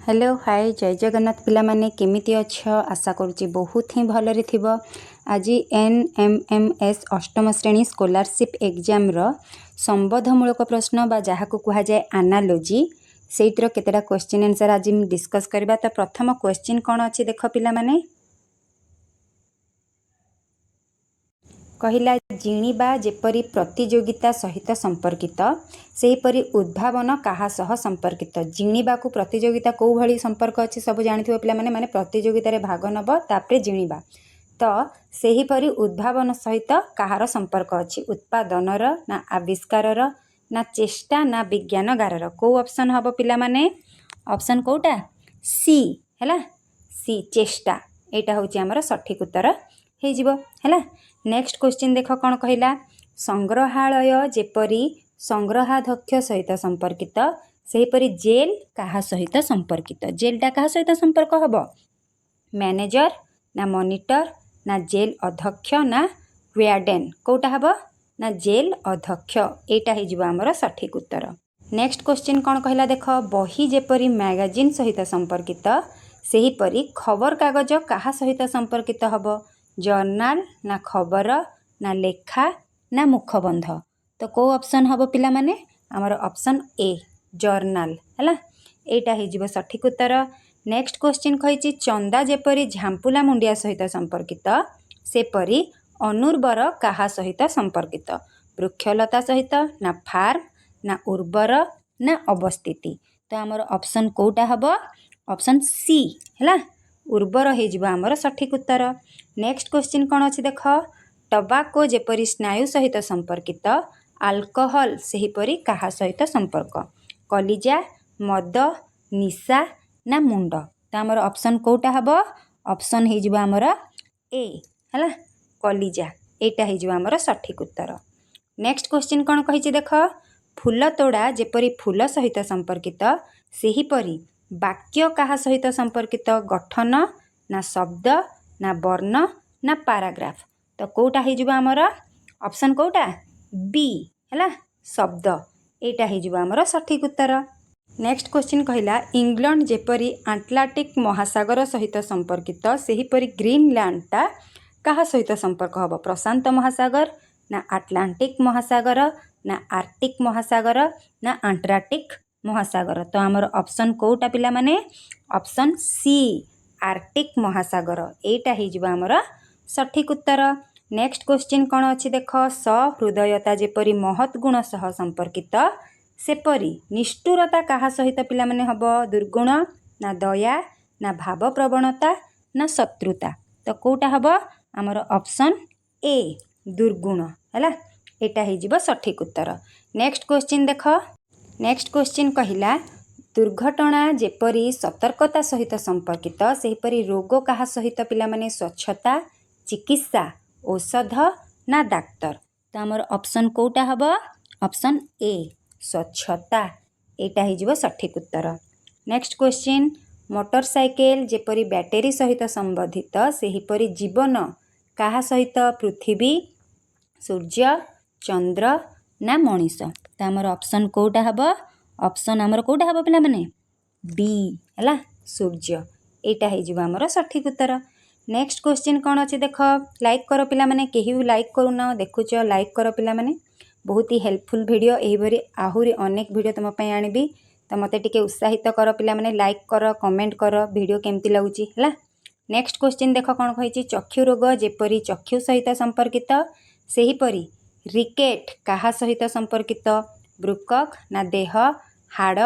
Hello hi जय जगन्नाथ पिला माने केमिति अछ आशा करुच्ची बहुत ही भलरे थिबो। आज NMMS अष्टम श्रेणी स्कॉलरशिप एग्जाम रो संबोधमूलक प्रश्न बा जहाको कुहा जाए एनालॉजी सेइटर केतेटा क्वेश्चन आंसर आज हम डिस्कस करबा। तो प्रथम क्वेश्चन कोन अछि देख पिला माने कहिला जिणीबा जेपरी प्रतियोगिता सहित संपर्कित सेहीपरि उद्भावन काहा सह संपर्कित। जिणीबा को प्रतियोगिता को भली संपर्क अच्छी सब जानिथिबो पिला माने माने प्रतियोगिता रे भाग नब तापरे जिणीबा। तो सेहीपरि उद्भावन सहित काहार संपर्क अच्छी उत्पादनर ना आविष्कारर ना चेष्टा ना विज्ञानगारर। को ऑप्शन हबो पिला माने ऑप्शन कोटा सी हैला सी चेष्टा एटा होची हमर सठिक उत्तर हे जिवो हैला। नेक्स्ट क्वेश्चन देख कौन कहला संग्रहालय जेपरी संग्रहाध्यक्ष सहित संपर्कित सेहीपरि जेल काहा सहित संपर्कित। जेलटा काहा सहित संपर्क हबो मैनेजर ना मॉनिटर ना जेल अध्यक्ष ना वार्डन कोटा हबो ना जेल अध्यक्ष एटा हे जिवो हमर सठिक उत्तर। नेक्स्ट क्वेश्चन कौन कहला देख बही जेपरी मैगजीन सहित संपर्कित सेहीपरि खबर कागज काहा सहित संपर्कित हबो जर्नाल ना खबर ना लेखा ना मुखबंध। तो को ऑप्शन हबो पिला माने हमर ऑप्शन ए जर्नाल हैला एटा हे जिवो सठिक उत्तर। नेक्स्ट क्वेश्चन कहिछि चंदा जेपरी झांपुला मुंडिया सहित संपर्कित सेपरि अनुर्वर काहा सहित संपर्कित वृक्षलता सहित ना फार्म ना उर्वर ना अवस्थिति। तो हमर ऑप्शन कोटा हबो ऑप्शन सी हैला उर्वर हे जिवो हमर सठिक उत्तर। नेक्स्ट क्वेश्चन कौन अच्छी देख टबाको जेपरी स्नायु सहित संपर्कित अल्कोहल सेहीपरि काहा सहित संपर्क कलिजा मद निशा ना मुंड। तो हमर ऑप्शन कोटा हबो ऑप्शन हे जिवो हमर ए हैला कलिजा एटा हे जिवो हमर सठिक उत्तर। नेक्स्ट क्वेश्चन कौन कहिछि देख फूल तोड़ा जेपरी फूल सहित संपर्कित सेहीपरि वाक्य काहा सहित संपर्कित गठन ना शब्द ना वर्ण ना पैराग्राफ। तो कोटा हे जिवो हमर ऑप्शन कोटा बी हैला शब्द एटा हे जिवो हमर सठिक उत्तर। नेक्स्ट क्वेश्चन कहला इंग्लैंड जेपरी आटलांटिक महासागर सहित संपर्कित सेहीपरि ग्रीनलैंडटा काहा सहित संपर्क हबो प्रशांत महासागर ना आटलांटिक महासागर ना आर्कटिक महासागर ना अंटार्कटिक महासागर। तो हमर ऑप्शन कोटा पिला माने ऑप्शन सी आर्कटिक महासागर एटा हे जिवो हमर सठिक उत्तर। नेक्स्ट क्वेश्चन कौन अच्छी देख सहृदयता जेपरी महत् गुण सह संपर्कित सेपरि निष्ठुरता काहा सहित पिला माने हबो दुर्गुण ना दया ना भाव प्रवणता ना शत्रुता। तो कोटा हबो हमर ऑप्शन ए दुर्गुण हैला एटा हे जिवो सठिक उत्तर। नेक्स्ट क्वेश्चन देख नेक्स्ट क्वेश्चन कहिला दुर्घटना जेपरी सतर्कता सहित संपर्कित सेहीपरि रोग काहा सहित पिला माने स्वच्छता चिकित्सा औषध ना डाक्टर। तो हमर ऑप्शन कोटा हबो ऑप्शन ए स्वच्छता एटा हे जिवो सठिक उत्तर। नेक्स्ट क्वेश्चन मोटरसाइकेल जेपरी बैटेरी सहित संबंधित सेहीपरि जीवन काहा सहित पृथ्वी सूर्य चंद्र ना मनीष। तो हमर ऑप्शन कोटा हबो ऑप्शन हमर कोटा हबो पिला माने बी हैला सूर्य एटा हे जिवो हमर सठिक उत्तर। नेक्स्ट क्वेश्चन कौन अच्छी देख लाइक कर पिला माने केही भी लाइक करूना देखुच लाइक कर पिला माने बहुत ही हेल्पफुल वीडियो एहिबरी आहुरी अनेक वीडियो तुम पई आनिबी। तो मते टिके उत्साहित कर पिला माने लाइक कर कमेंट कर वीडियो केमती लागुची हैला। नेक्स्ट क्वेश्चन देख कौन कहिछि चक्षु रोग जेपरी चक्षु सहित संपर्कित सेहीपरि रिकेट काहा सहित संपर्कित वृकक ना देह हाड़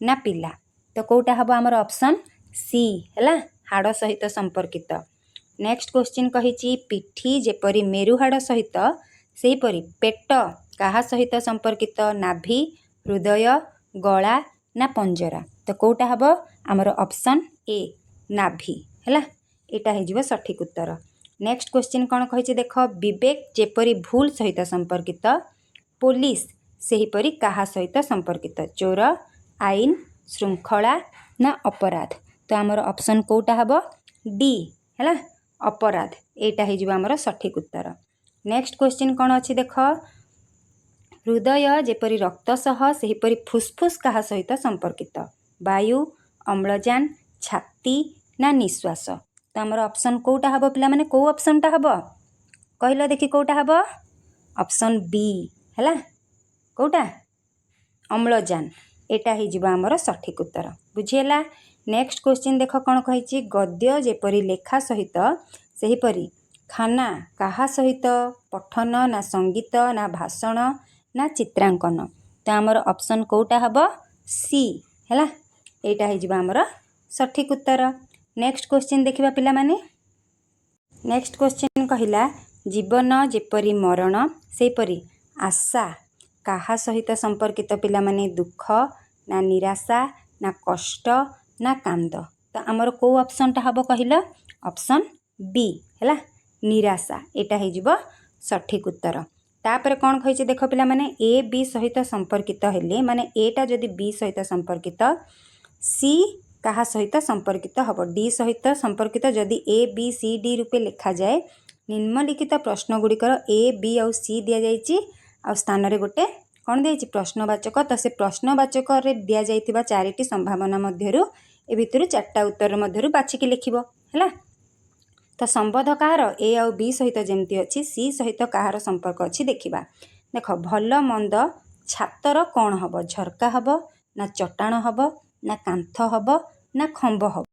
ना पिला। तो कोटा हबो हमर ऑप्शन सी हैला हाड़ सहित संपर्कित। नेक्स्ट क्वेश्चन कहिछि पिठी जेपरी मेरुहाड़ सहित सेहीपरि पेट काहा सहित संपर्कित नाभि हृदय गला ना पंजरा। तो कोटा हबो हमर ऑप्शन ए नाभि हैला एटा हे जिवो सठिक उत्तर। नेक्स्ट क्वेश्चन कौन कहिछि देख विवेक जेपरी भूल सहित संपर्कित पुलिस सेहीपरि काहा सहित संपर्कित चोर आईन श्रृंखला ना अपराध। तो हमर ऑप्शन कोटा हबो डी हैला अपराध एटा हे जिवो हमर सठिक उत्तर। नेक्स्ट क्वेश्चन कौन अच्छी देख हृदय जेपरी रक्त सह सेहीपरि फुसफुस काहा सहित संपर्कित वायु अम्लजान छाती ना निश्वास तो आमर ऑप्शन कोटा हम पे कौ ऑप्शनटा हम कहल देखी कोटा हम ऑप्शन बी है कोटा अम्लजान एटा ही आमर सठिक उत्तर बुझीगला। नेक्स्ट क्वेश्चन देख कौन कही गद्य जेपरी लेखा सहित सेहीपरी खाना कहा सहित पठन ना संगीत ना भाषण ना चित्रांकन तो आमर ऑप्शन कोटा हम सी है यहाँ हो आमर सठिक उत्तर। नेक्स्ट क्वेश्चन देखिबा पिला माने नेक्स्ट क्वेश्चन कहला जीवन जेपरी मरण सेपरी आशा कहा सहित संपर्कित पिला माने दुख ना निराशा ना कष्ट ना कांद तो आमर को ऑप्शनटा हम कहल ऑप्शन बी है निराशा एटा हो सठिक उत्तर। तापर कौन कही देख पिला माने ए बी सहित संपर्कित हेले माने एटा जदि बी सहित संपर्कित सी कहा सहित संपर्कित हम डी सहित संपर्कित जदि ए बी सी डी रूपे लिखा जाए निम्नलिखित प्रश्न गुड़िकर ए बी आउ सी दि जाइए आ स्थान रे गोटे कौन दिया प्रश्नवाचक तो से प्रश्नवाचक दि जाइथिबा चारिटी संभावना मध्यरु ए भितरु चारटा उत्तर मध्यरु बाछिकी लिखिबो हैला। तो संबंध कहार ए आउ बी सहित जमती अच्छी सी सहित कहार संपर्क अच्छी देखा देख भल मंद छातर कौन हम झरका हम ना चट्टाण हम ना कांथ हम ना खंब हम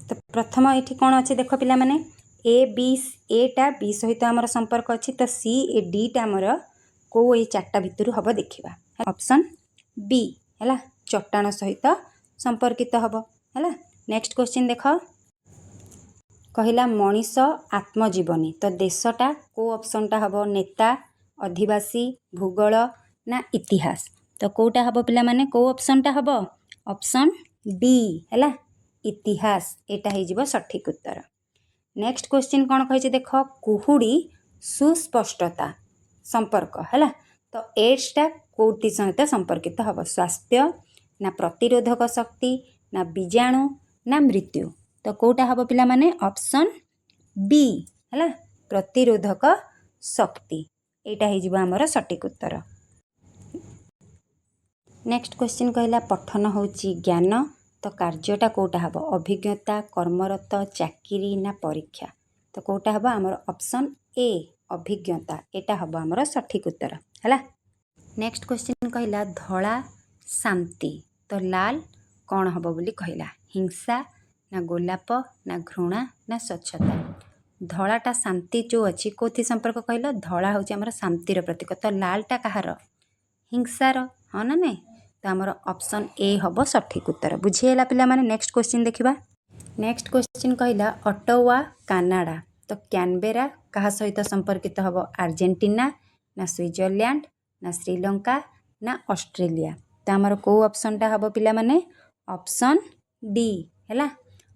तो प्रथम ये कौन अच्छे देख पिला माने ए बी एटा बी सहित आमर संपर्क अच्छी तो सी ए डी टा आमर को ये चार्टा भितर हम देखा ऑप्शन बी है चट्टाण सहित संपर्कित हम है। नेक्स्ट क्वेश्चन देख कहला मनीष आत्मजीवनी तो देशटा को ऑप्शनटा हम नेता अधिवासी भूगोल ना इतिहास तो कोटा हम पिला माने को ऑप्शनटा हम ऑप्शन डी है इतिहास एटा हो सठिक उत्तर। नेक्स्ट क्वेश्चन कौन कही देख कुहुड़ी सुस्पष्टता संपर्क है तो एड्सटा कौटी सहित संपर्कित हम स्वास्थ्य ना प्रतिरोधक शक्ति ना बीजाणु ना मृत्यु तो कोटा हम पिला माने ऑप्शन बी है प्रतिरोधक शक्ति एटा हो आमर सठिक उत्तर। नेक्स्ट क्वेश्चन कहला पठन होची ज्ञान तो कार्यटा कोटा हम अभिज्ञता कर्मरत चाकरी ना परीक्षा तो कोटा हम आमर ऑप्शन ए अभिज्ञता एटा हम आमर सठिक उत्तर है। नेक्स्ट क्वेश्चन कहला धला शांति तो लाल कौन हम बोली कहला हिंसा ना गोलाप ना घृणा ना स्वच्छता धलाटा शांति जो अच्छी कौथि संपर्क कहल धला हूँ आमर शांतिर प्रतीक तो लालटा कहार हिंसार हाँ ना नहीं तो आमर ऑप्शन ए हम सठिक उत्तर बुझीगला पिला माने। नेक्स्ट क्वेश्चन देखिबा नेक्स्ट क्वेश्चन कहला ऑटोवा कनाडा तो कैनबेरा कहा सहित संपर्कित हम आर्जेंटीना ना स्विट्जरलैंड ना श्रीलंका ना ऑस्ट्रेलिया तो आमर को ऑप्शनटा हम पिला माने ऑप्शन डी है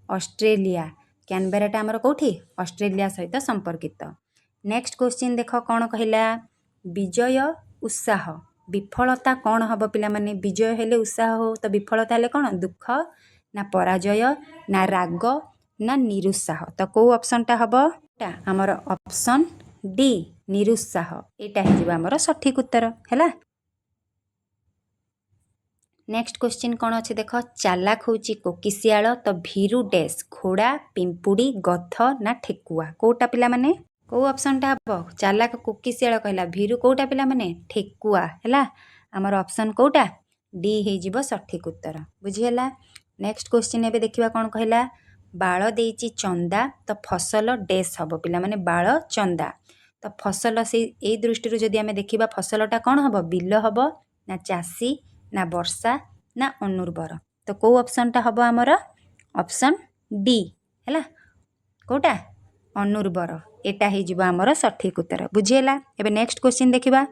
ऑस्ट्रेलिया कैनबेराटा आमर कौटी ऑस्ट्रेलिया सहित संपर्कित। नेक्स्ट क्वेश्चन देख कौन कहला विजय उत्साह विफलता कौन हम पिला माने विजय हेले उत्साह हो तो विफलता हेले कौन दुख ना पराजय ना राग ना निरुत्साह तो कौ ऑप्शनटा हम आमर ऑप्शन डी निरुत्साह एटा हो आमर सठिक उत्तर है। नेक्स्ट क्वेश्चन कौन अच्छे देख चालाक हूँ कोकिशियाल तो भीरु डैश घोड़ा पिंपुड़ी गध ना ठेकुआ कोटा पिला माने कौ ऑप्शनटा हम चालाक कोकिशियाल कहला भीरु कोटा पिला माने ठेकुआ है आमर ऑप्शन कोटा डी हो सठिक उत्तर बुझीगला। नेक्स्ट क्वेश्चन एबे देखिबा कौन कहला बाଳ देइची चंदा तो फसल डैश हम पिला माने बाଳ चंदा तो फसल से यही दृष्टि जदि आम देखा फसलटा कौन हम बिल हम ना चाषी ना वर्षा ना अनुर्वर तो कौ ऑप्शनटा हम आमर ऑप्शन डी है कोटा अनुर्वर एटा हो आमर सठिक उत्तर बुझीगला। एबे नेक्स्ट क्वेश्चन देखिबा